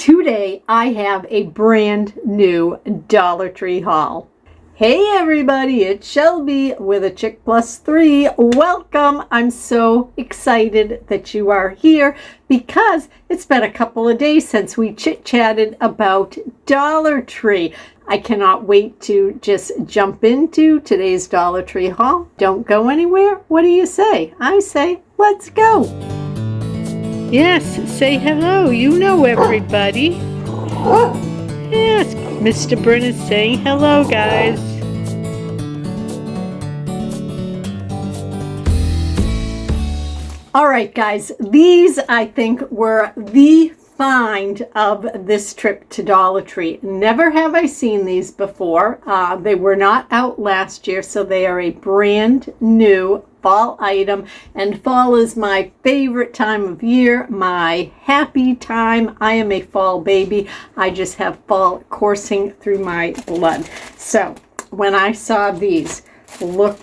Today I have a brand new Dollar Tree haul. Hey everybody, it's Shelby with a Chick Plus 3. Welcome. I'm so excited that you are here because it's been a couple of days since we chit-chatted about Dollar Tree. I cannot wait to just jump into today's Dollar Tree haul. Don't go anywhere. What do you say? I say, let's go. Yes, say hello. You know everybody. Yes, Mr. Bryn is saying hello, guys. All right, guys, these I think were the find of this trip to Dollar Tree. Never have I seen these before. They were not out last year, so they are a brand new fall item, and fall is my favorite time of year, my happy time. I am a fall baby. I just have fall coursing through my blood. So when I saw these, look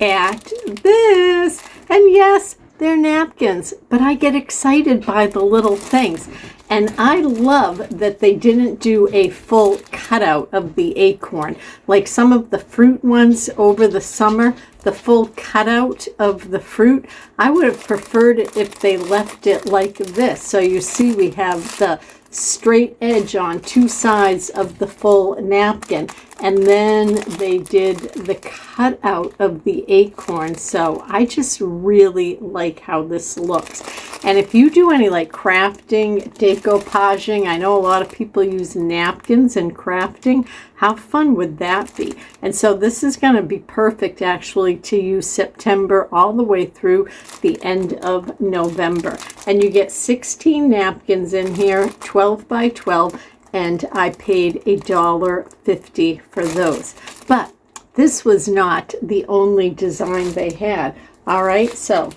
at this, and yes, they're napkins, but I get excited by the little things. And I love that they didn't do a full cutout of the acorn. Like some of the fruit ones over the summer, the full cutout of the fruit, I would have preferred it if they left it like this. So you see we have the straight edge on two sides of the full napkin, and then they did the cutout of the acorn. So I just really like how this looks. And if you do any like crafting, decoupaging, I know a lot of people use napkins in crafting. How fun would that be? And so this is going to be perfect actually to use September all the way through the end of November. And you get 16 napkins in here, 12 by 12, and I paid $1.50 for those. But this was not the only design they had. All right, so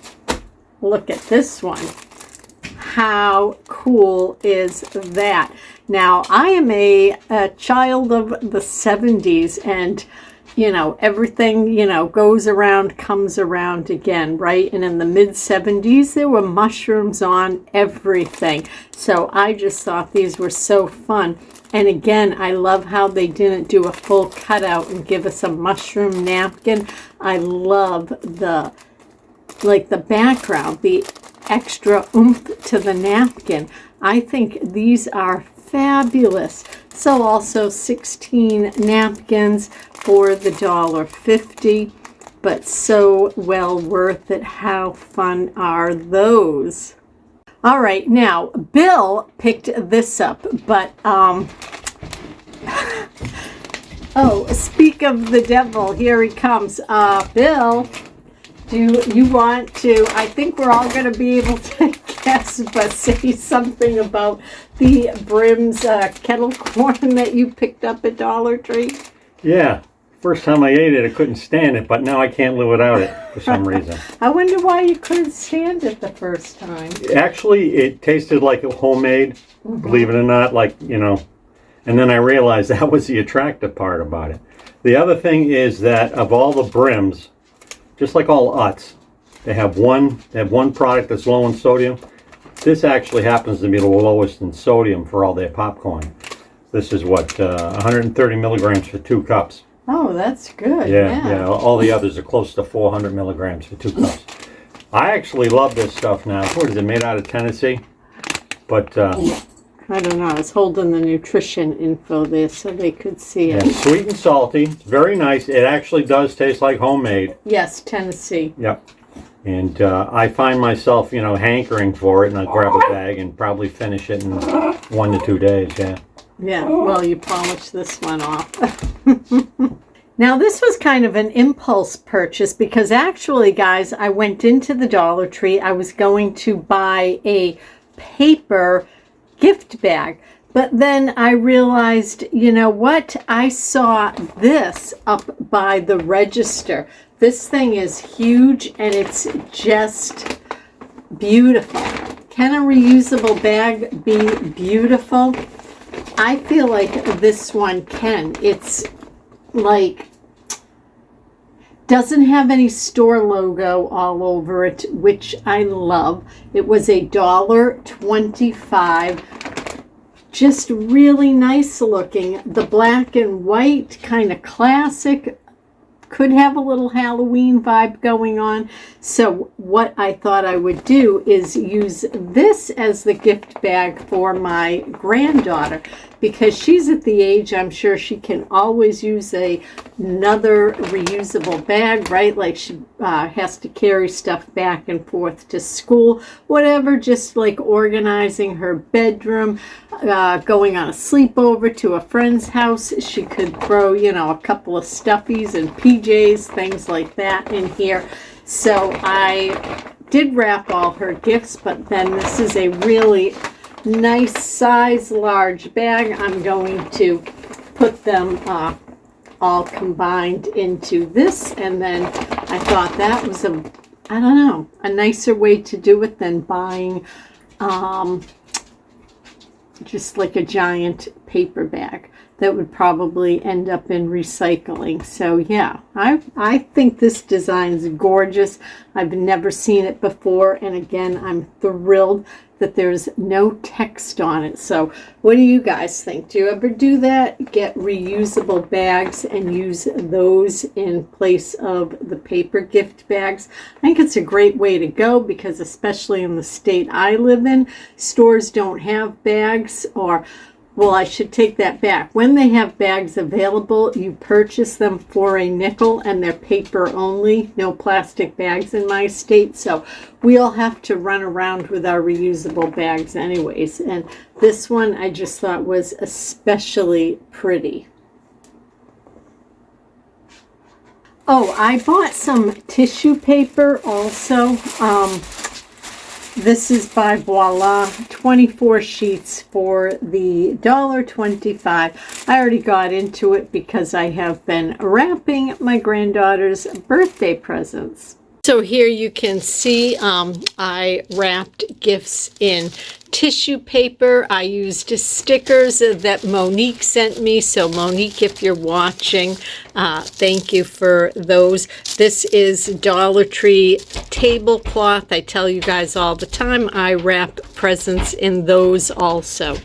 look at this one. How cool is that? Now, I am a child of the 70s, and, you know, everything, you know, goes around, comes around again, right? And in the mid-70s, there were mushrooms on everything. So I just thought these were so fun. And again, I love how they didn't do a full cutout and give us a mushroom napkin. I love the background, the extra oomph to the napkin. I think these are fabulous. So also 16 napkins for the $1.50, but so well worth it. How fun are those? All right, now Bill picked this up, but oh, speak of the devil, here he comes. Bill, do you want to, I think we're all going to be able to guess, but say something about the Brim's kettle corn that you picked up at Dollar Tree? Yeah. First time I ate it, I couldn't stand it, but now I can't live without it for some reason. I wonder why you couldn't stand it the first time. Actually, it tasted like a homemade, believe it or not, like, you know, and then I realized that was the attractive part about it. The other thing is that of all the Brims, just like all Utz, they have one product that's low in sodium. This actually happens to be the lowest in sodium for all their popcorn. This is what, 130 milligrams for 2 cups. Oh, that's good. Yeah. All the others are close to 400 milligrams for 2 cups. I actually love this stuff now. What is it, made out of Tennessee? But I don't know. I was holding the nutrition info there so they could see it. Yeah, sweet and salty. It's very nice. It actually does taste like homemade. Yes, Tennessee. Yep. And I find myself, you know, hankering for it, and I'll grab a bag and probably finish it in 1 to 2 days, yeah. Yeah, well, you polish this one off. Now, this was kind of an impulse purchase because actually, guys, I went into the Dollar Tree. I was going to buy a paper gift bag, but then I realized, you know what? I saw this up by the register. This thing is huge, and it's just beautiful. Can a reusable bag be beautiful? I feel like this one can. It's like, doesn't have any store logo all over it, which I love. It was $1.25. just really nice looking. The black and white, kind of classic, could have a little Halloween vibe going on. So what I thought I would do is use this as the gift bag for my granddaughter, because she's at the age, I'm sure she can always use another reusable bag, right? Like she has to carry stuff back and forth to school, whatever, just like organizing her bedroom, going on a sleepover to a friend's house. She could throw, you know, a couple of stuffies and PJs, things like that in here. So I did wrap all her gifts, but then this is a really nice size large bag. I'm going to put them all combined into this, and then I thought that was a nicer way to do it than buying just like a giant paper bag that would probably end up in recycling. So yeah, I think this design is gorgeous. I've never seen it before, and again, I'm thrilled that there's no text on it. So what do you guys think? Do you ever do that? Get reusable bags and use those in place of the paper gift bags? I think it's a great way to go, because especially in the state I live in, stores don't have bags, or well, I should take that back. When they have bags available, you purchase them for a nickel, and they're paper only, no plastic bags in my state. So we'll have to run around with our reusable bags anyways. And this one I just thought was especially pretty. Oh, I bought some tissue paper also. This is by Voila, 24 sheets for the $1.25. I already got into it because I have been wrapping my granddaughter's birthday presents. So here you can see I wrapped gifts in tissue paper. I used stickers that Monique sent me. So Monique, if you're watching, thank you for those. This is Dollar Tree tablecloth. I tell you guys all the time, I wrap presents in those also.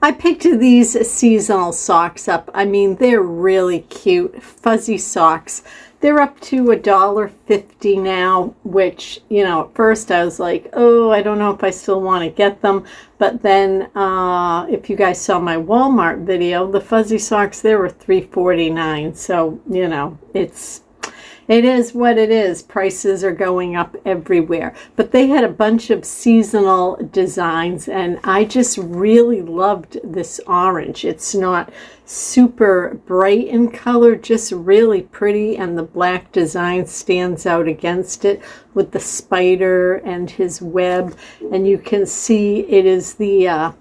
I picked these seasonal socks up. I mean, they're really cute, fuzzy socks. They're up to $1.50 now, which, you know, at first I was like, oh, I don't know if I still want to get them. But then if you guys saw my Walmart video, the fuzzy socks, they were $3.49. So, you know, it is what it is. Prices are going up everywhere. But they had a bunch of seasonal designs, and I just really loved this orange. It's not super bright in color, just really pretty, and the black design stands out against it with the spider and his web. And you can see it is the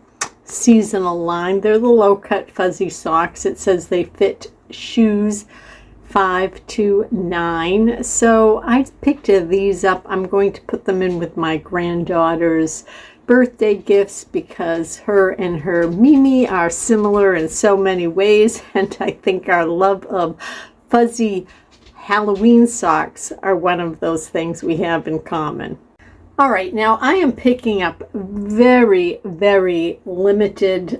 seasonal line. They're the low-cut fuzzy socks. It says they fit shoes 5 to 9. So I picked these up. I'm going to put them in with my granddaughter's birthday gifts, because her and her Mimi are similar in so many ways, and I think our love of fuzzy Halloween socks are one of those things we have in common. All right, now I am picking up very, very limited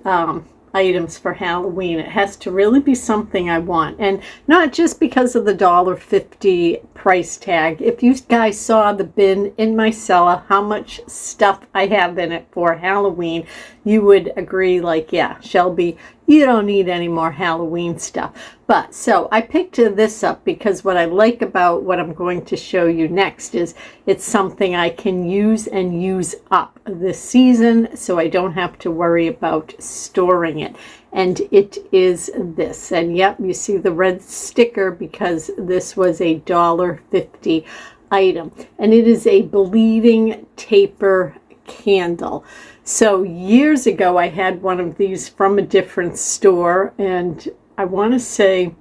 items for Halloween. It has to really be something I want, and not just because of the $1.50 price tag. If you guys saw the bin in my cellar, how much stuff I have in it for Halloween, you would agree, like, yeah, Shelby, you don't need any more Halloween stuff. But so I picked this up because what I like about what I'm going to show you next is it's something I can use and use up this season, so I don't have to worry about storing it. And it is this. And yep, you see the red sticker because this was a $1.50 item. And it is a bleeding taper candle. So years ago, I had one of these from a different store, and I want to say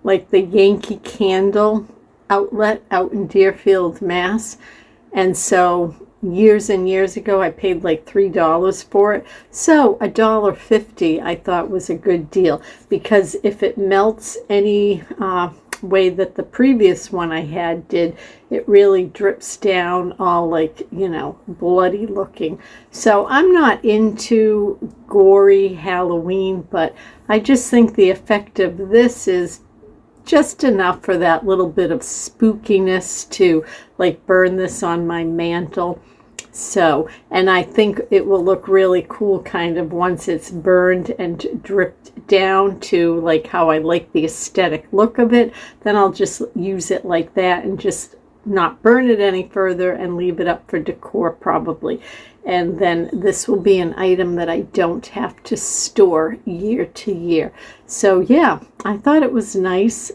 like the Yankee Candle outlet out in Deerfield, Mass. And so years and years ago, I paid like $3 for it. So $1.50 I thought was a good deal, because if it melts any way that the previous one I had did. It really drips down all like, you know, bloody looking. So I'm not into gory Halloween, but I just think the effect of this is just enough for that little bit of spookiness to like burn this on my mantle. So, and I think it will look really cool kind of once it's burned and dripped down to like how I like the aesthetic look of it. Then I'll just use it like that and just not burn it any further and leave it up for decor probably. And then this will be an item that I don't have to store year to year. So yeah, I thought it was nice.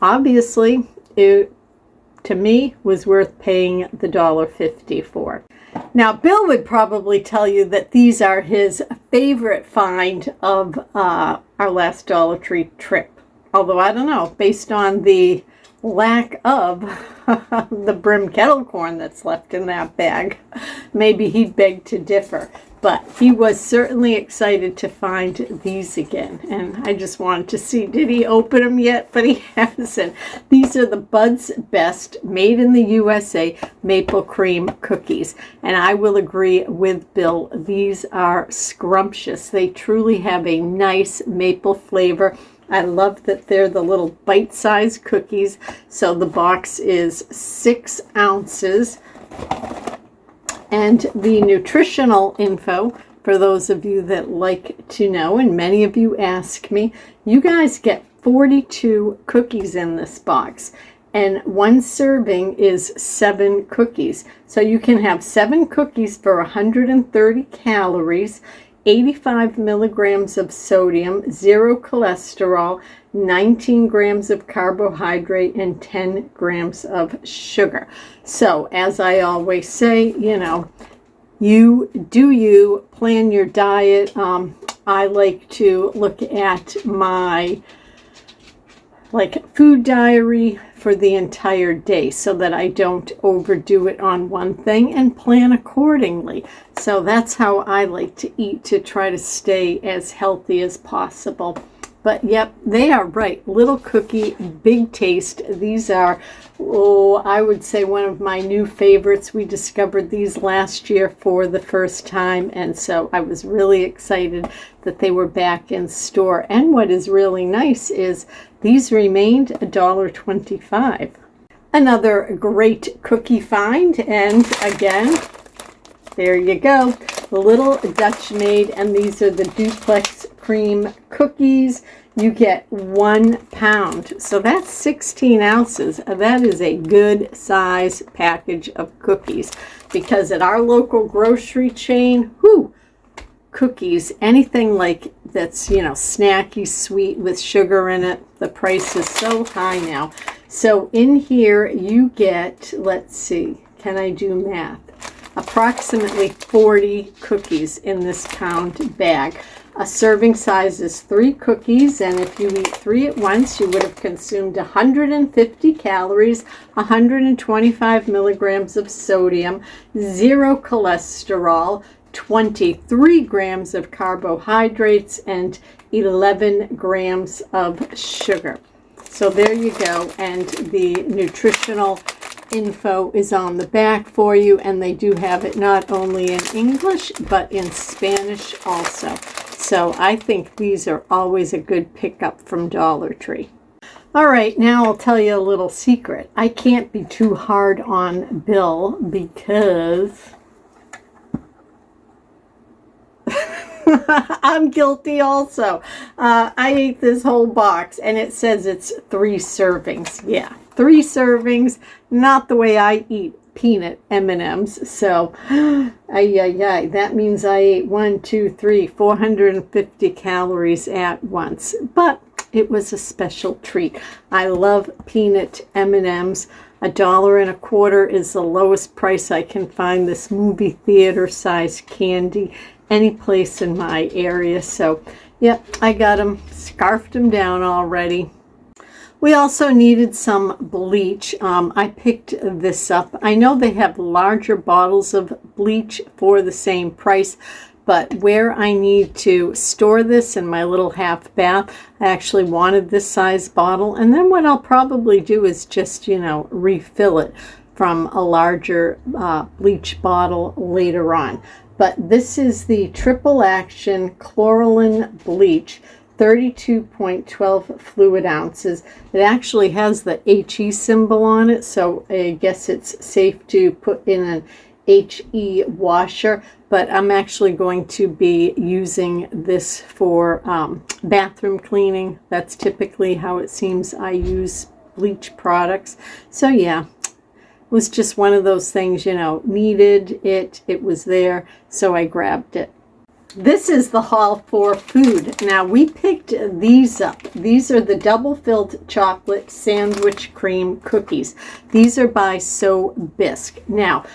Obviously, it to me was worth paying the $1.50 for. Now, Bill would probably tell you that these are his favorite find of our last Dollar Tree trip. Although I don't know, based on the lack of the brim kettle corn that's left in that bag, maybe he'd beg to differ. But he was certainly excited to find these again. And I just wanted to see, did he open them yet? But he hasn't. These are the Bud's Best Made in the USA Maple Cream Cookies. And I will agree with Bill. These are scrumptious. They truly have a nice maple flavor. I love that they're the little bite-sized cookies. So the box is 6 ounces. And the nutritional info, for those of you that like to know, and many of you ask me, you guys get 42 cookies in this box. And one serving is 7 cookies. So you can have 7 cookies for 130 calories, 85 milligrams of sodium, 0 cholesterol, 19 grams of carbohydrate, and 10 grams of sugar. So, as I always say, you know, you do you, plan your diet. I like to look at my food diary for the entire day so that I don't overdo it on one thing and plan accordingly. So that's how I like to eat, to try to stay as healthy as possible. But yep, they are right. Little cookie, big taste. These are, I would say one of my new favorites. We discovered these last year for the first time, and so I was really excited that they were back in store. And what is really nice is these remained $1.25. Another great cookie find, and again, there you go, the little Dutch Maid, and these are the duplex cream cookies. You get 1 pound, so that's 16 ounces. That is a good size package of cookies, because at our local grocery chain, cookies, anything like that's, you know, snacky, sweet with sugar in it, the price is so high now. So in here you get, let's see, can I do math? Approximately 40 cookies in this pound bag. A serving size is 3 cookies, and if you eat 3 at once, you would have consumed 150 calories, 125 milligrams of sodium, 0 cholesterol, 23 grams of carbohydrates, and 11 grams of sugar. So there you go, and the nutritional info is on the back for you, and they do have it not only in English but in Spanish also. So I think these are always a good pickup from Dollar Tree. All right, now I'll tell you a little secret. I can't be too hard on Bill because I'm guilty also. I ate this whole box, and it says it's 3 servings. Yeah, 3 servings, not the way I eat peanut M&Ms. So, that means I ate 450 calories at once. But it was a special treat. I love peanut M&Ms. $1.25 is the lowest price I can find this movie theater size candy any place in my area. So, yep, I got them, scarfed them down already. We also needed some bleach. I picked this up. I know they have larger bottles of bleach for the same price, But where I need to store this in my little half bath, I actually wanted this size bottle. And then what I'll probably do is just, refill it from a larger bleach bottle later on. But this is the triple action chlorine bleach, 32.12 fluid ounces. It actually has the HE symbol on it, so I guess it's safe to put in an HE washer, but I'm actually going to be using this for bathroom cleaning. That's typically how it seems I use bleach products. So yeah, it was just one of those things, needed it, it was there, so I grabbed it. This is the haul for food. Now, we picked these up. These are the double-filled chocolate sandwich cream cookies. These are by So Bisque. Now,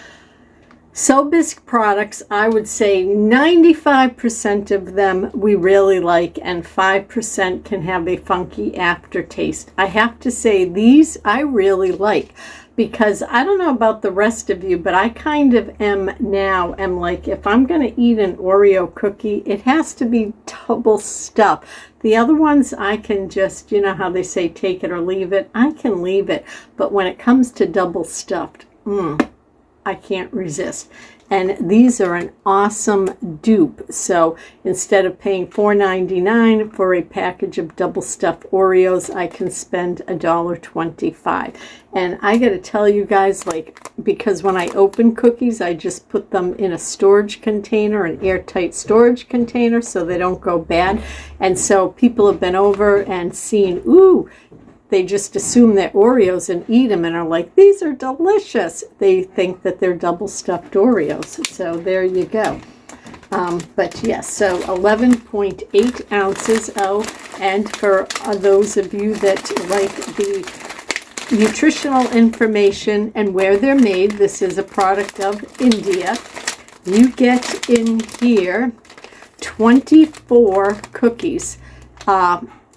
So Bisque products, I would say 95% of them we really like, and 5% can have a funky aftertaste. I have to say, these I really like. Because I don't know about the rest of you, but I kind of am like, if I'm going to eat an Oreo cookie, it has to be double stuffed. The other ones I can just, how they say take it or leave it, I can leave it. But when it comes to double stuffed, I can't resist. And these are an awesome dupe. So instead of paying $4.99 for a package of double stuffed Oreos, I can spend $1.25. And I got to tell you guys, because when I open cookies, I just put them in a storage container, an airtight storage container, so they don't go bad. And so people have been over and seen, ooh, they just assume they're Oreos and eat them and are like, these are delicious. They think that they're double stuffed Oreos. So there you go. But yes, so 11.8 ounces. Oh, and for those of you that like the nutritional information and where they're made, this is a product of India. You get in here 24 cookies.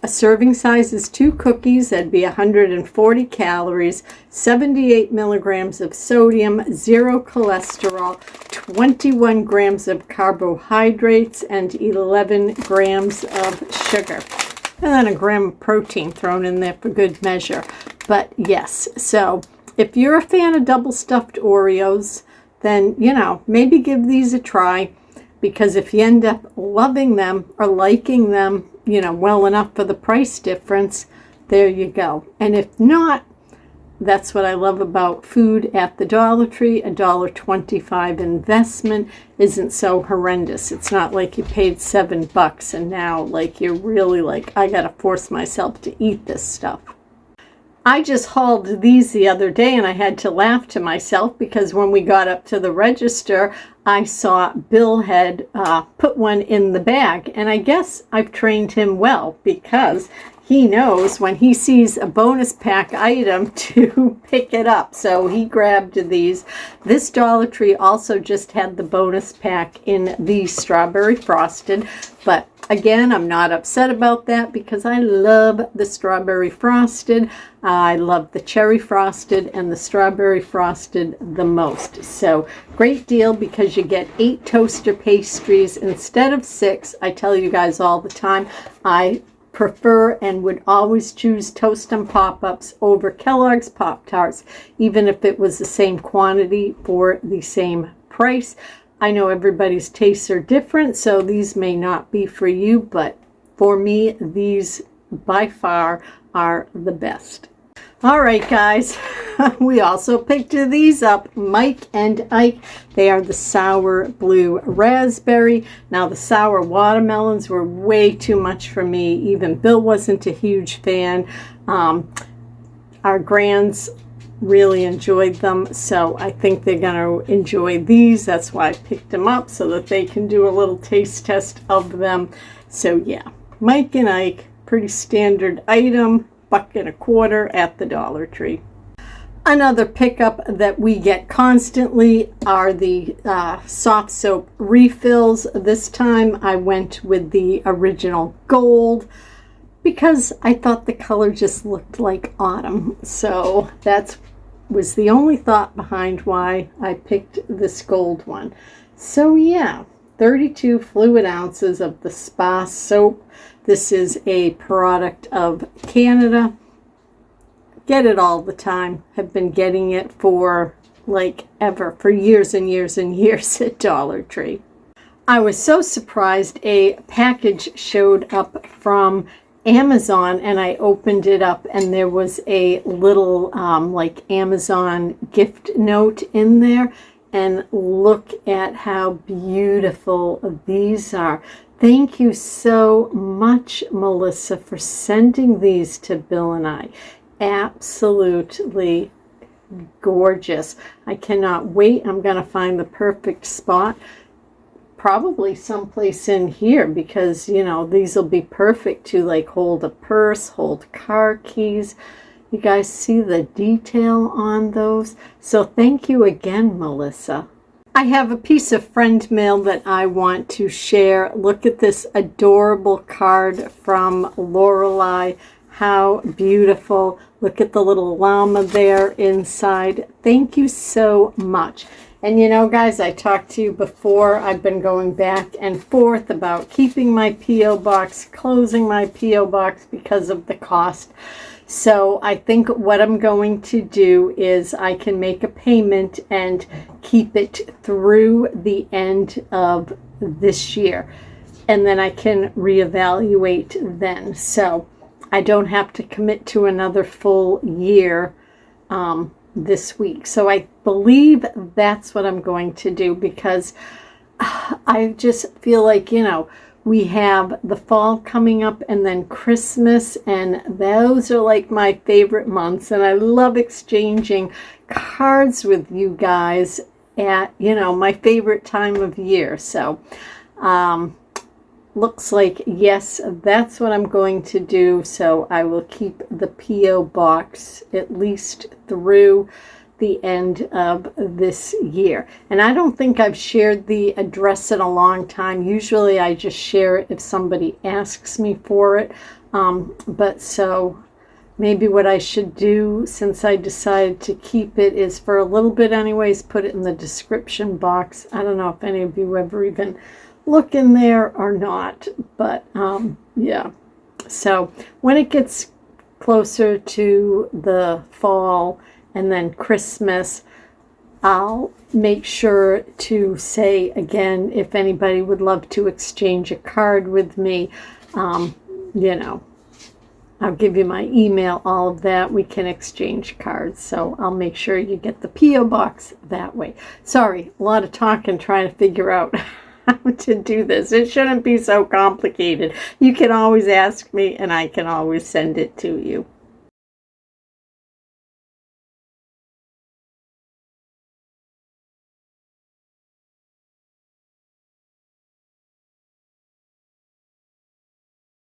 A serving size is 2 cookies. That'd be 140 calories, 78 milligrams of sodium, 0 cholesterol, 21 grams of carbohydrates, and 11 grams of sugar. And then a gram of protein thrown in there for good measure. But yes, so if you're a fan of double stuffed Oreos, then, maybe give these a try. Because if you end up loving them or liking them, well enough for the price difference, there you go. And if not, that's what I love about food at the Dollar Tree. $1.25 investment isn't so horrendous. It's not like you paid $7 and now you're really I gotta force myself to eat this stuff. I just hauled these the other day and I had to laugh to myself because when we got up to the register, I saw Bill had put one in the bag. And I guess I've trained him well because he knows when he sees a bonus pack item to pick it up. So he grabbed these. This Dollar Tree also just had the bonus pack in the strawberry frosted. But again, I'm not upset about that because I love the strawberry frosted. I love the cherry frosted and the strawberry frosted the most. So great deal because you get 8 toaster pastries instead of 6. I tell you guys all the time, I prefer and would always choose Toast 'em Pop-Ups over Kellogg's Pop-Tarts, even if it was the same quantity for the same price. I know everybody's tastes are different, so these may not be for you, but for me, these by far are the best. All right, guys, we also picked these up, Mike and Ike. They are the sour blue raspberry. Now, the sour watermelons were way too much for me. Even Bill wasn't a huge fan. Our grands really enjoyed them, so I think they're going to enjoy these. That's why I picked them up, so that they can do a little taste test of them. So yeah, Mike and Ike, pretty standard item, $1.25 at the Dollar Tree. Another pickup that we get constantly are the soft soap refills. This time I went with the original gold because I thought the color just looked like autumn. So that was the only thought behind why I picked this gold one. So yeah, 32 fluid ounces of the spa soap. This is a product of Canada. Get it all the time. Have been getting it for like ever, for years and years and years at Dollar Tree. I was so surprised. A package showed up from Amazon, and I opened it up, and there was a little like Amazon gift note in there. And look at how beautiful these are. Thank you so much, Melissa, for sending these to Bill and I. Absolutely gorgeous. I cannot wait. I'm going to find the perfect spot. Probably someplace in here, because, you know, these will be perfect to like hold a purse, hold car keys. You guys see the detail on those? So thank you again, Melissa. I have a piece of friend mail that I want to share. Look at this adorable card from Lorelei. How beautiful. Look at the little llama there inside. Thank you so much. And you know, guys, I talked to you before. I've been going back and forth about keeping my P.O. box, closing my P.O. box because of the cost. So I think what I'm going to do is I can make a payment and keep it through the end of this year. And then I can reevaluate then. So I don't have to commit to another full year this week. So I believe that's what I'm going to do, because I just feel like, you know, we have the fall coming up and then Christmas, and those are like my favorite months. And I love exchanging cards with you guys at, you know, my favorite time of year. So, looks like, yes, that's what I'm going to do. So I will keep the P.O. box at least through the end of this year. And I don't think I've shared the address in a long time. Usually I just share it if somebody asks me for it. But so maybe what I should do, since I decided to keep it, is for a little bit anyways, put it in the description box. I don't know if any of you ever even look in there or not, but yeah. So when it gets closer to the fall and then Christmas, I'll make sure to say again, if anybody would love to exchange a card with me, you know, I'll give you my email, all of that. We can exchange cards. So I'll make sure you get the P.O. box that way. Sorry, a lot of talking trying to figure out how to do this. It shouldn't be so complicated. You can always ask me and I can always send it to you.